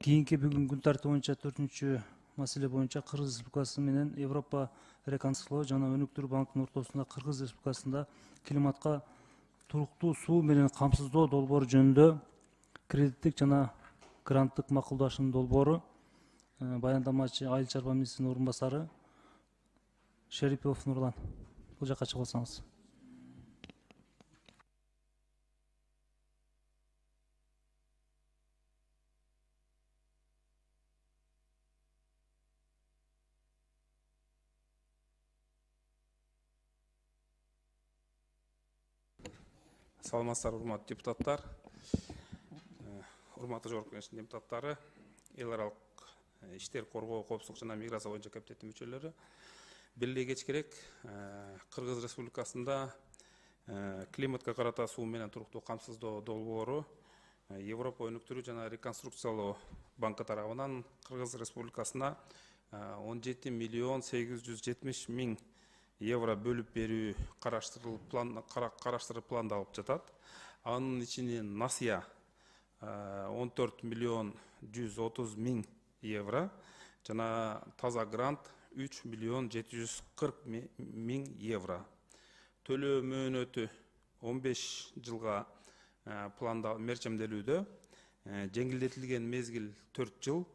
Кийинки бүгүн күн тартиби боюнча 4 маселе боюнча Кыргыз Республикасы менен Европа реконструкциялоо жана өнүктүрүү банкынын ортосунда Кыргыз Республикасында климатка туруктуу суу менен камсыздоо долбоору жөнүндө кредиттик жана гранттык макулдашуунун долбоору баяндамачы Айыл чарба министринин орун басары Шерипов Нурлан. Бул жакка чыгып алсаңыз. Саламатсыздар, урматтуу депутаттар, урматтуу жогорку кеңештин депутаттары, эл аралык иштер коргоо, коопсуздук жана миграция боюнча комитеттин мүчөлөрү. Белгилей кетиш Кыргыз Республикасында климатка карата суу менен туруктуу камсыздоо долбоору Европа өнүктүрүү жана реконструкциялоо банкы тарабынан Кыргыз Республикасына 17 миллион 870 миң евро бөлүп берүү караштырылып пландалып жатат. Анын ичинен насыя 14 миллион 130 миң евро жана таза грант 3 миллион 740 миң евро. Төлөө мөөнөтү 15 жылга мерчемделүүдө, жеңилдетилген мезгил 4 жыл,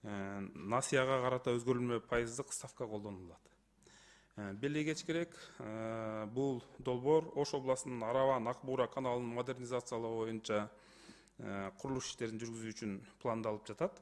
насыяга карата өзгөрүлмө пайыздык ставка колдонулат. Белгилей кетиш керек, бул долбоор Ош областынын Араван Акбура каналын модернизациялоо боюнча курулуш иштерин жүргүзүү үчүн пландалып жатат.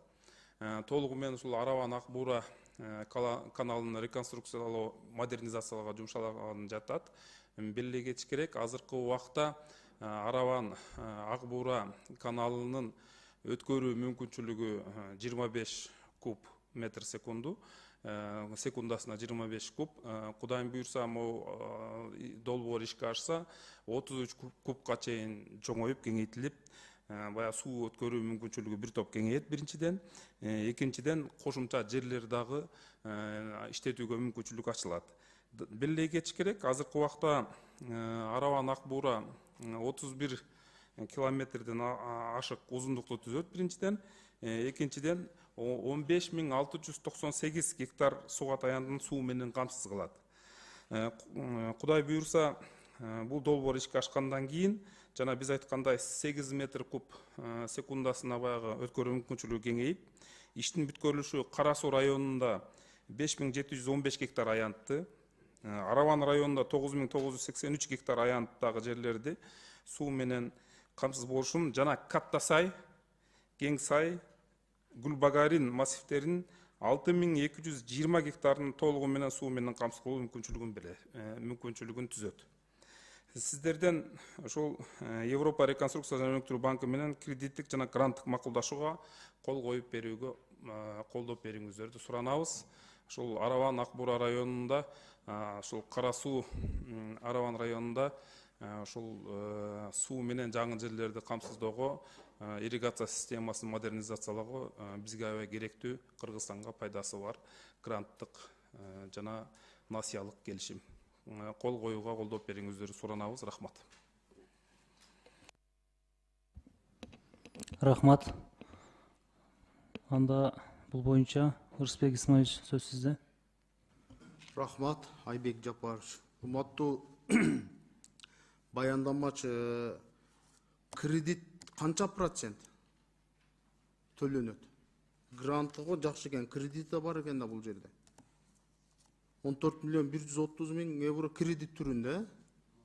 Толугу менен ушул Араван Акбура каналын реконструкциялоо, модернизациялоого жумшалган жатат. Белгилей кетиш керек, азыркы убакта Араван Акбура каналынын өткөрүү мүмкүнчүлүгү 25 куб метр секунду. Секундасына 25 куб. Кудайым буйрса, долбоор ишке ашса 33 кубка чейин чоңоюп, кеңейтилип, бая суу өткөрүү мүмкүнчүлүгү бир топ кеңейет биринчиден. Экинчиден, кошумча жерлер дагы иштетүүгө мүмкүнчүлүк ачылат. Белгилей кетиш керек, азыркы убакта Араван Акбура 31 километрден ашык узундукту түзөт биринчиден. Экинчиден, 15.698 гектар сууга таяндын суу менен камсыз кылат. Кудай буйрса, бул долбоор ишке ашкандан кийин жана биз айткандай 8 метр куб секундасына баягы өткөрүү мүмкүнчүлүгү кеңейип, иштин бүткөрүлүшү Кара Суу районунда 5715 гектар аянтты, Араван районунда 9983 гектар аянттагы жерлерди суу менен камсыз болушун жана Каттасай, Кеңсай, Гүлбагарин массивтерин 6220 гектарын толугу менен суу менен камсыз кылуу мүмкүнчүлүгүн түзөт. Сиздерден ошол Европа реконструкция жана өнүктүрүү банкы менен кредиттик жана гранттык макулдашууга кол коюп берүүгө колдоп берүүңүздөрдү суранабыз. Ошол Араван Акбура районунда, ошол Кара Суу Араван районунда ошол суу менен жаңы жерлерди камсыздоого, ирригация системасын модернизациялоого бизге аябай керектүү, Кыргызстанга пайдасы бар гранттык жана насыялык келишим. Кол коюуга колдоп берүүңүздөрдү суранабыз. Рахмат. Рахмат. Анда бул боюнча Ырысбек Исмаилович, сөз сизде. Рахмат, Айбек Жапарович. Урматтуу баяндамачы, кредит канча процент төлөнөт? Гранттыгы жакшы экен, кредит бар экен да бул жерде. 14 миллион 130 миң евро кредит түрүндө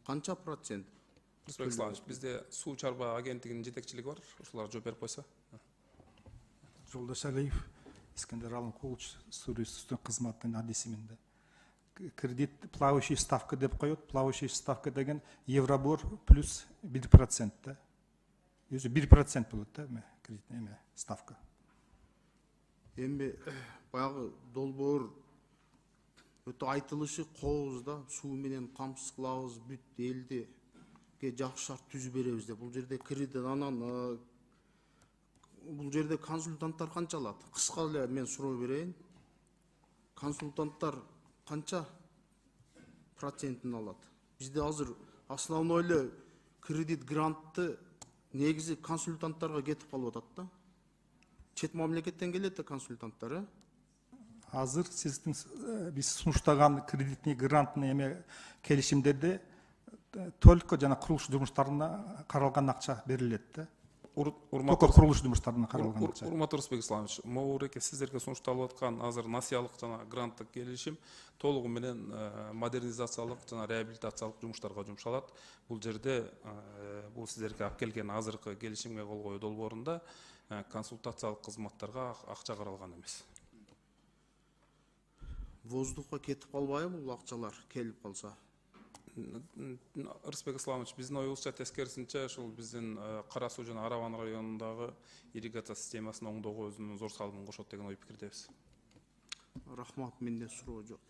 канча процент? Ырысбек Исламович, бизде Суу чарба агенттигинин жетекчилиги бар, ошолор жооп берип койсо. Жолдош Алиев Искандер Алымкулович, суу ресурстун кызматынын адисиминде. Кредит плавающий ставка деп коет. Плавающий ставка деген Евробор плюс 1%. Өзү 1% болот да, кредит ставка. Эми баягы долбоор өтө айтылышы кооз да, суу менен камсыз кылабыз, бүт элди жакшы шарт түзүп беребиз деп. Бул жерде кредит анан бул жерде консультанттар канча алат? Кыска эле мен суроо берейин. Консультанттар канча процентин алат? Бизде азыр основной эле кредит грантты негизи консультанттарга кетип калып атат да. чет мамлекеттен келет да консультанттар, э? Азыр сиздин биз сунуштаган кредитный грантный эме келишимдерде только жана курулуш жумуштарына каралган акча берилет да. Только курулуш жумуштарына каралган акча. Урматтуу Рысбек Исламович, могуреке сиздерге сунушталып аткан азыр насыялык жана гранттык келишим толугу менен модернизациялык жана реабилитациялык жумуштарга жумшалат. Бул жерде бул сиздерге алып келген азыркы келишимге кол коюу долбоорунда консультациялык кызматтарга акча каралган эмес. Воздухка кетип калбайбы бул акчалар келип калса? Рысбек Исламович, биздин оюбузча тескерисинче ушул биздин Кара Суу жана Араван районундагы ирригация системасын оңдоого өзүнүн зор салымын кошот деген ой пикирдебиз. Рахмат, менде суроо жок.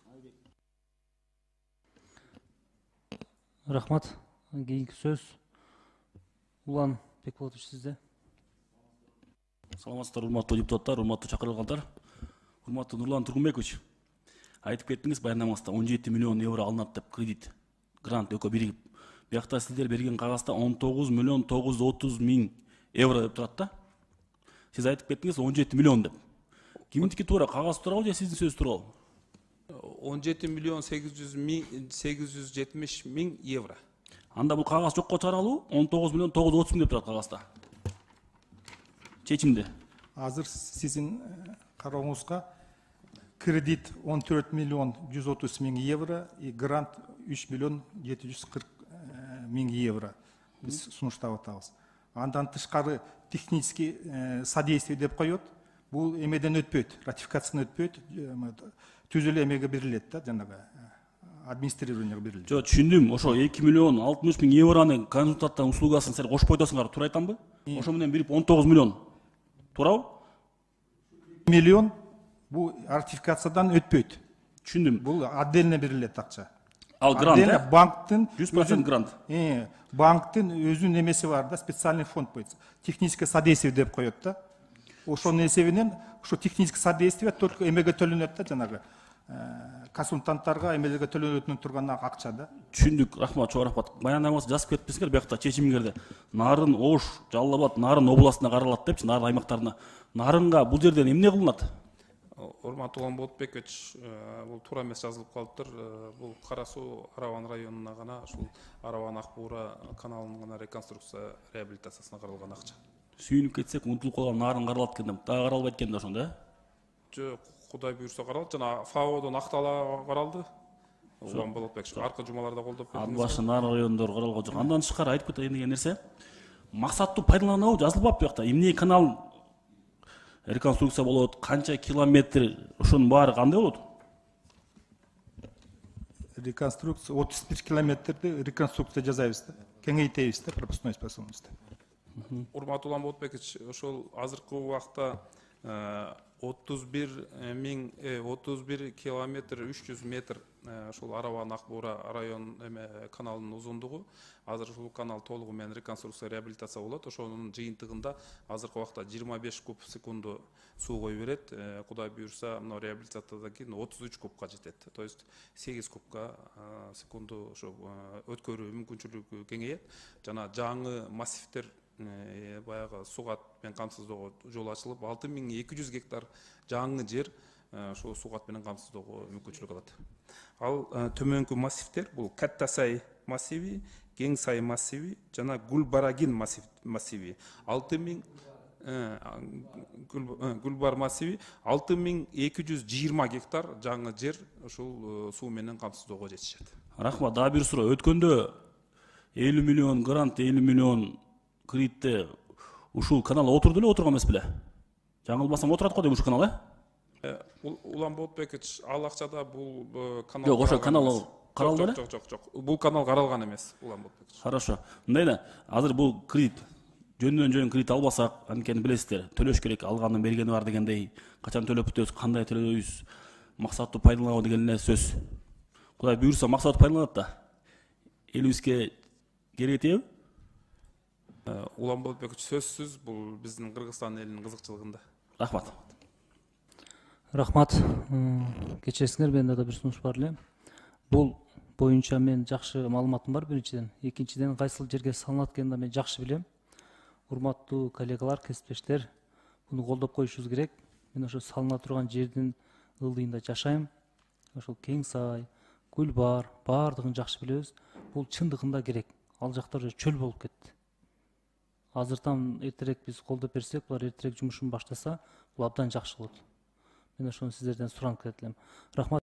Рахмат. Кийинки сөз Улан Бекболотович сизде. Саламатсыздар, урматтуу депутаттар, урматтуу чакырылгандар. Урматтуу Нурлан Тургунбекович, айтып кеттиңиз баяндамаңызда 17 миллион евро алынат деп кредит, грант экөө биригип. Биякта сиздер берген кагазда 19 миллион 930 миң евро деп турат да. Сиз айтып кеттиңиз 17 миллион деп. Кимдики туура, кагаз туурабы же сиздин сөз туурабы? 17 миллион 870 миң евро. Анда бул кагаз жокко чыгарылуу 19 миллион 930 миң деп турат кагазда. Чечимде. Азыр сиздин карооңузга кредит 14 миллион 130 миң евро и грант 3 миллион 740 миң евро биз сунуштап атабыз. Андан тышкары технический содействие деп коет. Бул эмеден өтпөйт, ратификациядан өтпөйт, түзүлүү эмеге берилет да, жанагы администрированияга берилет. Жок, түшүндүм. Ошо 2 миллион 60 миң евроны консультанттын услугасын силер кошпой атасыңар, туура айтамбы? Ошо менен бирип 19 миллион. Туурабы? Миллион бул ратификациядан өтпөйт. Түшүндүм. Бул отдельно берилет акча. Ал грант, банктын 100% грант. Банктын өзүнүн эмеси бар да, специальный фонд коет. Техническое содействие деп коет да. Ошонун эсебинен ушу техническое содействие только эмеге төлөнөт да, жанагы консультанттарга эмелерге төлөнөтүнөн турган акча да. Түшүндүк, рахмат, чоң рахмат. Баяндамаңызды жазып кетпесиңер, биякта чечимиңерде Нарын, Ош, Жалал Абад, Нарын областына каралат депчи, Нарын аймактарына. Нарынга бул жерден эмне кылынат? Урматтуу Улан Болотбекович, бул туура эмес жазылып калыптыр. Бул Кара Суу Араван районуна гана, ушул Араван Акбуура каналынын гана реконструкция реабилитациясына каралган акча. Сүйүнүп кетсек, унутулуп калган Нарын каралат экен, дагы каралбайт экен да ошондо, Жок, Кудай буйрса каралат. Жана ФАОдон Актала каралды. Улан Болотбекович, аркы жумаларда колдоп ат бердиңиз. башы Нарын райондору каралган жок. Андан тышкары айтып кетейин деген нерсе, максаттуу пайдалануу жазылбап биякта. Эмне канал реконструкция болот, канча километр, ошонун баары кандай болот? Реконструкция 31 километрди реконструкция жасайбыз да. Кеңейтебиз да, пропускной способностьти. Урматтуу Улан Болотбекович, ошол азыркы убакта 31 километр 300 метр ошол Араван Акбуура район каналынын узундугу. Азыр ушул канал толугу менен реконструкция реабилитация болот. Ошонун жыйынтыгында азыркы убакта 25 куб секунду суу кой берет. Кудай буйрса, мына реабилитациядан кийин 33 кубка жетет. То есть 8 кубка секунду ошо өткөрүү мүмкүнчүлүгү кеңейет. Жана жаңы массивдер баягы сугат менен камсыздоого жол ачылып 6200 гектар жаңы жер ошол сугат менен камсыздоого мүмкүнчүлүк алат. Ал төмөнкү массивдер бул Каттасай массиви, Кеңсай массиви жана Гүлбарагин массиви. 6000 Гүлбар массиви 6220 гектар жаңы жер ушул суу менен камсыздоого жетишет. Рахмат, дагы бир суроо. Өткөндө 50 миллион грант, 50 миллион кредитте ушул канал отурду эле, отурган эмес беле? Жаңылбасам отурат го дейм ушул канал, Улан Болотбекович, ал акчада бул канал Жок, ошо канал каралды эле? Жок. Бул канал каралган эмес, Улан Болотбекович. Хорошо. Мындай да, азыр бул кредит жөндөн жөн кредит албасак, анткени билесиздер, төлөш керек, алганын бергени бар дегендей, качан төлөп бүтөбүз, кандай төлөйбүз, максаттуу пайдалануу деген эле сөз. Кудай буйрса максаттуу пайдаланат да. Элибизге кереги тийеби? Улан Болотбекович, сөзсүз бул биздин Кыргызстан элинин кызыкчылыгында. Рахмат. Рахмат. Кечиресиңер, менде да бир сунуш бар эле. Бул боюнча мен жакшы маалыматым бар биринчиден. Экинчиден, кайсыл жерге салынат экенин да мен жакшы билем. Урматтуу коллегалар, кесиптештер, Буну колдоп коюшубуз керек. Мен ошо салына турган жердин ылдыйында жашайм. Ошол кең сай, көл бар, баардыгын жакшы билебиз. Бул чындыгында керек. Ал жактар уже чөл болуп кетти. Азыртан эртерээк биз колдоп берсек, булар эртерээк жумушун баштаса, бул абдан жакшы болот. Мен ошону сиздерден суранып келет элем. Рахмат.